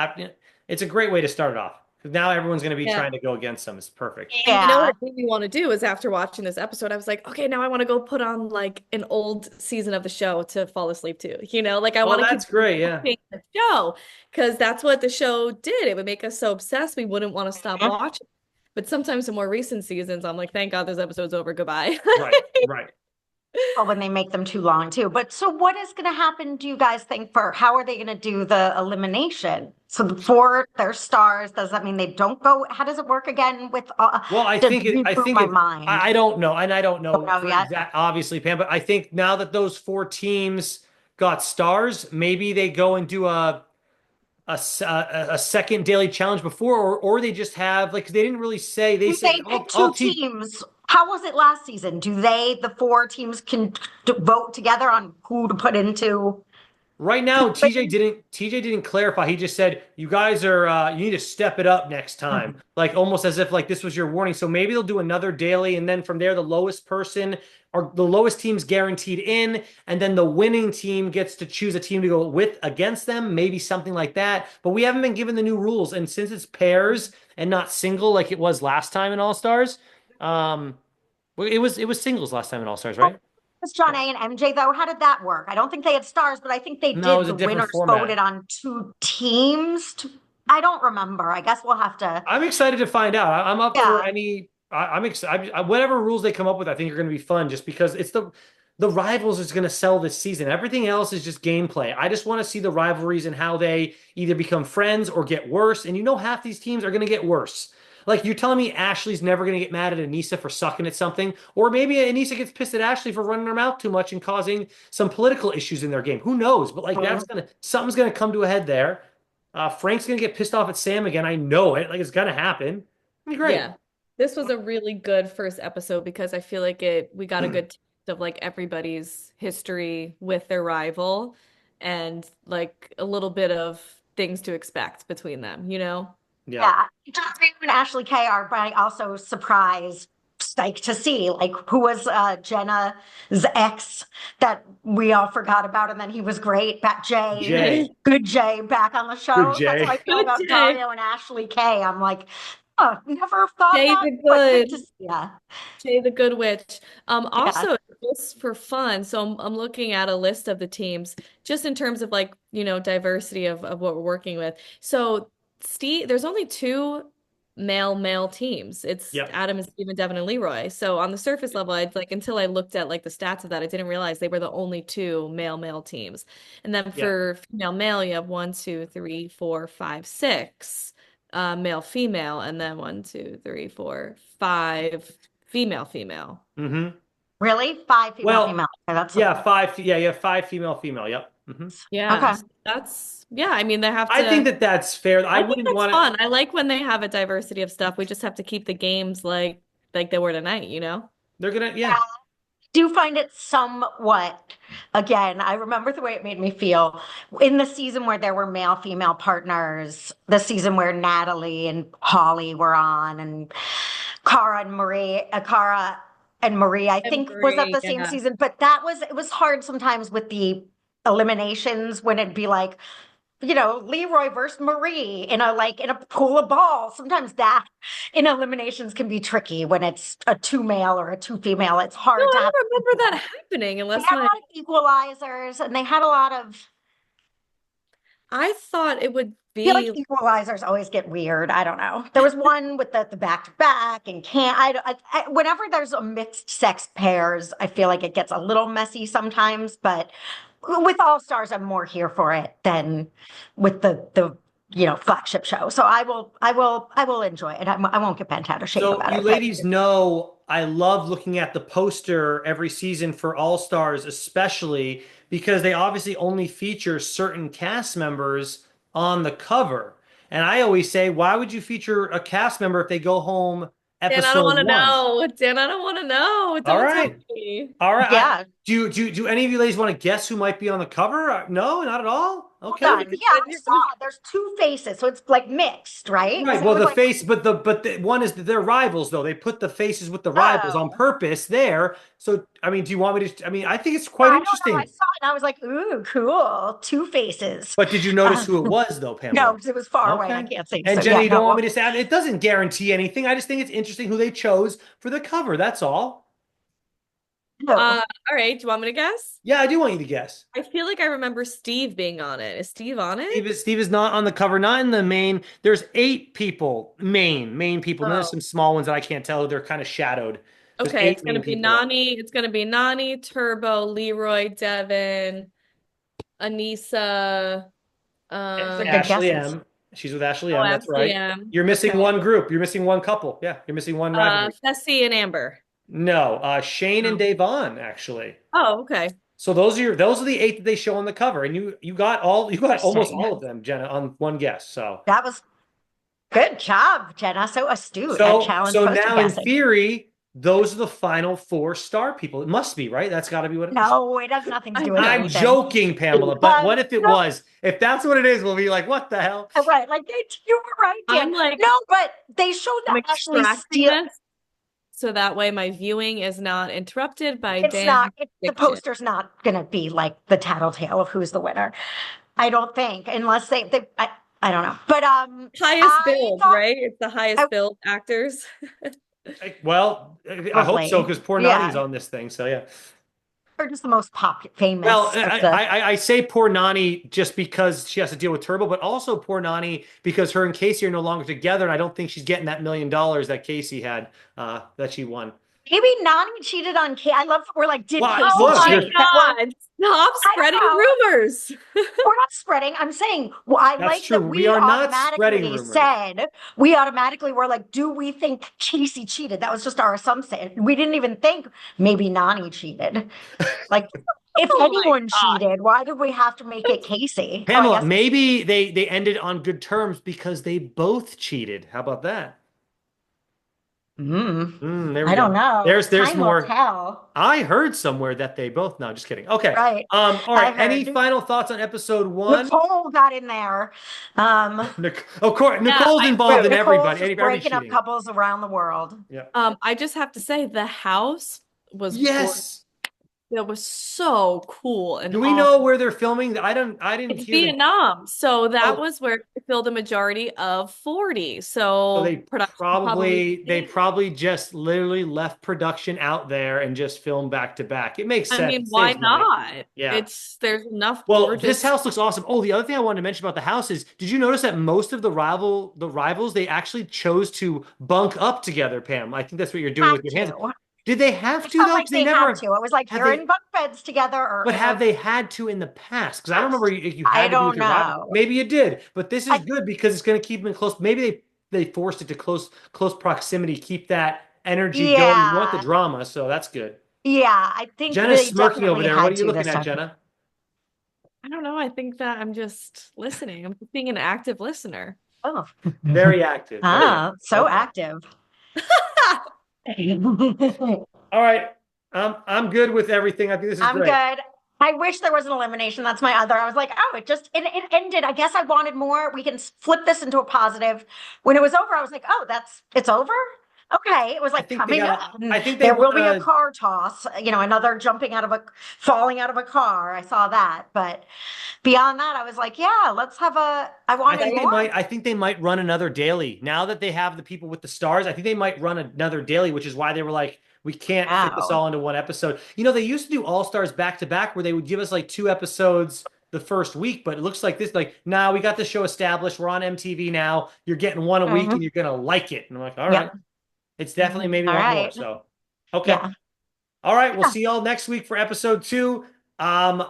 It's a great way to start it off because now everyone's going to be Yeah. trying to go against them. It's perfect. And you know what Yeah. it made me want to do is after watching this episode, I was like, okay, now I want to go put on like an old season of the show to fall asleep to. Like I Oh, want to that's keep great. Yeah. watching the show because that's what the show did. It would make us so obsessed we wouldn't want to stop watching. But sometimes in more recent seasons, I'm like, thank God this episode's over. Goodbye. Right. Right. Well, when they make them too long too. But so what is going to happen, do you guys think, for how are they going to do the elimination? So before they're stars, does that mean they don't go? How does it work again with, Well, just read I through think my it, mind. I don't know, and I don't Don't know know for yet. exact, obviously, Pam, but I think now that those four teams got stars, maybe they go and do a second daily challenge before, or they just have like, 'cause they didn't really say, they Do said, they pick I'll two teach. teams? How was it last season? Do they, the four teams, can vote together on who to put into? Right now, TJ didn't clarify. He just said you guys are you need to step it up next time. Like almost as if like this was your warning. So maybe they'll do another daily and then from there the lowest person or the lowest team's guaranteed in and then the winning team gets to choose a team to go with against them, maybe something like that. But we haven't been given the new rules and since it's pairs and not single like it was last time in All Stars, well, it was singles last time in All Stars, right? Was John Yeah. A and MJ though? How did that work? I don't think they had stars, but I think they No, it did. was a The different winners format. voted on two teams. I don't remember. I guess we'll have to. I'm excited to find out. I'm up for Yeah. any. I'm excited. Whatever rules they come up with, I think are going to be fun. Just because it's the rivals is going to sell this season. Everything else is just gameplay. I just want to see the rivalries and how they either become friends or get worse. And half these teams are going to get worse. Like you're telling me Ashley's never going to get mad at Anissa for sucking at something, or maybe Anissa gets pissed at Ashley for running her mouth too much and causing some political issues in their game. Who knows? But like Mhm. something's gonna come to a head there. Frank's gonna get pissed off at Sam again. I know it. Like it's gonna happen. It'll be great. Yeah. This was a really good first episode because I feel like we got a good taste of like everybody's history with their rival and like a little bit of things to expect between them? Yeah. Yeah. John Green and Ashley K are but also surprised, psyched to see, like, who was Jenna's ex that we all forgot about, and then he was great. Back Jay, Jay. good Jay, back on the Good show. That's how Jay. I feel Good about day. Dario and Ashley K. I'm like, oh, never thought Jay about the it, but good to Good. see. Yeah. Jay the Good Witch. Yeah. Also, just for fun, so I'm looking at a list of the teams just in terms of like, diversity of what we're working with. So Steve, there's only two male teams. It's Yep. Adam and Steven, Devin and Leroy. So on the surface level, I'd like until I looked at like the stats of that, I didn't realize they were the only two male teams. And then Yep. for female, you have one, two, three, four, five, six, male, female, and then one, two, three, four, five, female. Mm-hmm. Really? Five female, Well, female. Okay, that's yeah, five. Yeah, yeah, five female. Yep. Mm-hmm. Yeah, okay. so that's yeah. I mean, they have I think to. that that's fair. I I think wouldn't that's want it. fun. I like when they have a diversity of stuff. We just have to keep the games like they were tonight. They're gonna. Yeah. Yeah. Do find it somewhat, again, I remember the way it made me feel in the season where there were male female partners, the season where Natalie and Holly were on, and Cara and Marie, I think was that Every the same yeah. season, but it was hard sometimes with the eliminations when it'd be like, Leroy versus Marie in a pool of balls. Sometimes that in eliminations can be tricky when it's a two male or a two female. It's No, hard to I have. don't remember that happening They unless had a my. lot of equalizers, and they had a lot of. I thought it would I feel like be. equalizers always get weird. I don't know. There was one with the back to back and can't. Whenever there's a mixed sex pairs, I feel like it gets a little messy sometimes. But with All Stars, I'm more here for it than with the flagship show. So I will enjoy it. I won't get bent out of shape So about you it. But ladies know I love looking at the poster every season for All Stars, especially because they obviously only feature certain cast members on the cover. And I always say, why would you feature a cast member if they go home Dan, I don't episode want to one? know. Dan, I don't want to know. All Don't tell right. me. All right. yeah, Do any of you ladies want to guess who might be on the cover? No, not at all. Okay. Hold on. Yeah, I saw there's two faces, so it's like mixed, right? Right. Because it Well, was the like, face, but the one is they're rivals though. They put the faces with the rivals on oh, purpose there. So, I mean, do you want me to? I mean, I think it's quite I don't know. I interesting. saw it and I was like, ooh, cool. Two faces. But did you notice Um, who it was though, no, Pamela? because it was far away and I Okay. can't see. And So Jenna, yeah, you don't no. want me to say, I mean, it doesn't guarantee anything. I just think it's interesting who they chose for the cover. That's all. No. All right. Do you want me to guess? Yeah, I do want you to guess. I feel like I remember Steve being on it. Is Steve on it? Steve is not on the cover, not in the main. There's 8 people, main people. And then there's Oh. some small ones that I can't tell. They're kind of shadowed. There's Okay, eight it's gonna main be people on. Nani. It's gonna be Nani, Turbo, Leroy, Devin, Anissa, Those are And good Ashley guesses. M. She's with Ashley oh, M. That's Ashley right. M. You're missing Okay. one group. You're missing one couple. Yeah, you're missing one rivalry. Fessy and Amber. No, Shane and Oh. Davon actually. Oh, okay. So those are the 8 that they show on the cover, and you got almost Interesting. all of them, Jenna, on one guess. So That was good job, Jenna. So astute at so challenge so poster now in guessing. theory, those are the final 4 star people. It must be, right? That's got to be what it is. No, it has nothing to I do with I'm know. anything. joking, Pamela, but what if it No, was? If that's what it is, we'll be like, what the hell? right. Like you were right, Dan. I'm like, No, but they showed I'm that Ashley extracting Steele. this so that way my viewing is not interrupted by It's Dan's not, the prediction. poster's not going to be like the tattletale of who's the winner. I don't think, unless I don't know. But Highest I build, thought, right? It's the highest build actors. Well, I hope so probably, because poor Nani's yeah, on this thing. So yeah. or just the most Well, famous of the. I say poor Nani just because she has to deal with Turbo, but also poor Nani because her and Casey are no longer together, and I don't think she's getting that $1 million that Casey had that she won. Maybe Nani cheated on Kate. I love that we're like, did Well, Casey Oh look, my cheat? That we're, God. Stop I spreading don't know. rumors. We're not spreading. I'm saying, well, I that's like true. that We we are not spreading automatically rumors. said, we automatically were like, do we think Casey cheated? That was just our assumption. We didn't even think maybe Nani cheated. Like, if Oh my anyone God. cheated, why did we have to make it Casey? Oh, I Pamela, guess. maybe they ended on good terms because they both cheated. How about that? Mm, There we I don't go. know. There's Time will more. tell. I heard somewhere that they both. No, just kidding. Okay. Right. All I right. Any heard final thoughts on episode 1? Nicole got in there. Um, Of course, Yeah, Nicole's involved in Nicole's everybody. just Everybody's breaking up cheating. couples around the world. Yeah. I just have to say the house was gorgeous. Yes. It was so cool and Do we know awesome. where they're filming? I didn't It's hear them. Vietnam. So that Oh, was where they filmed the majority of 40. so So production probably they probably just literally left production out there and just filmed back to back. It makes I sense. mean, It why saves money. not? Yeah. There's enough Well, this gorgeous. house looks awesome. Oh, the other thing I wanted to mention about the house is, did you notice that most of the rivals, they actually chose to bunk up together, Pam? I think that's what you're doing Have with your hands. to. Did they have It to felt though? like Because they they had never to. It was like have you're in they. bunk beds together or But in have a they had to in the past? Because I don't remember if you I had to be with don't your rival. know. Maybe you did, but this is I good because it's going to keep them in close. Maybe they forced it to close proximity, keep that energy going. You want the yeah. drama, so that's good. Yeah, I think Jenna's they smirking over definitely there. What are had you to looking this at, time. Jenna? I don't know. I think that I'm just listening. I'm just being an active listener. Oh. Very active. Very active. So Okay. active. All right. I'm good with everything. I think this is I'm great. good. I wish there was an elimination. That's my other. I was like, oh, it ended. I guess I wanted more. We can flip this into a positive. When it was over, I was like, oh, it's over. Okay. It was I like think they coming got. up. I think they There will want be a to. car toss, another falling out of a car. I saw that. But beyond that, I was like, yeah, I wanted more. I think they might run another daily now that they have the people with the stars. I think they might run another daily, which is why they were like, we can't fit this Wow. all into one episode. They used to do All Stars back to back where they would give us like 2 episodes the first week, but it looks like this, like, nah, we got the show established. We're on MTV now. You're getting one a week Mhm. and you're gonna like it. And I'm like, all right, Yep. it's definitely made me All want more. right. So, okay. Yeah. All right, we'll Yeah. see y'all next week for episode 2. Um,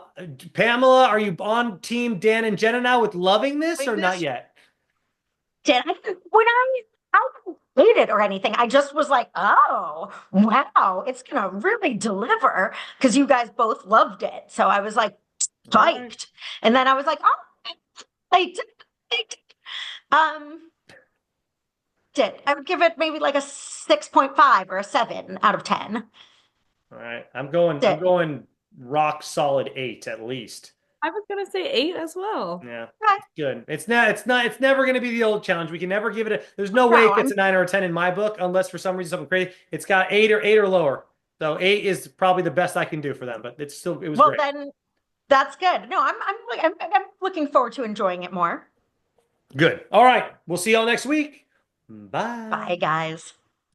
Pamela, are you on team Dan and Jenna now with loving this or not yet? Did I don't hate it or anything. I just was like, oh wow, it's gonna really deliver because you guys both loved it. So I was like All right. psyched. And then I was like, oh um I would give it maybe like a 6.5 or a 7 out of 10. All right. I'm going rock solid 8 at least. I was gonna say 8 as well. Yeah, Okay. it's good. It's never going to be the old challenge. We can never give it a, there's no way No, it gets a 9 or a 10 in my book, unless for some reason something crazy. It's got 8 or lower. So 8 is probably the best I can do for them, but it was well great. then that's good. No, I'm looking forward to enjoying it more. Good. All right. We'll see y'all next week. Bye. Bye, guys.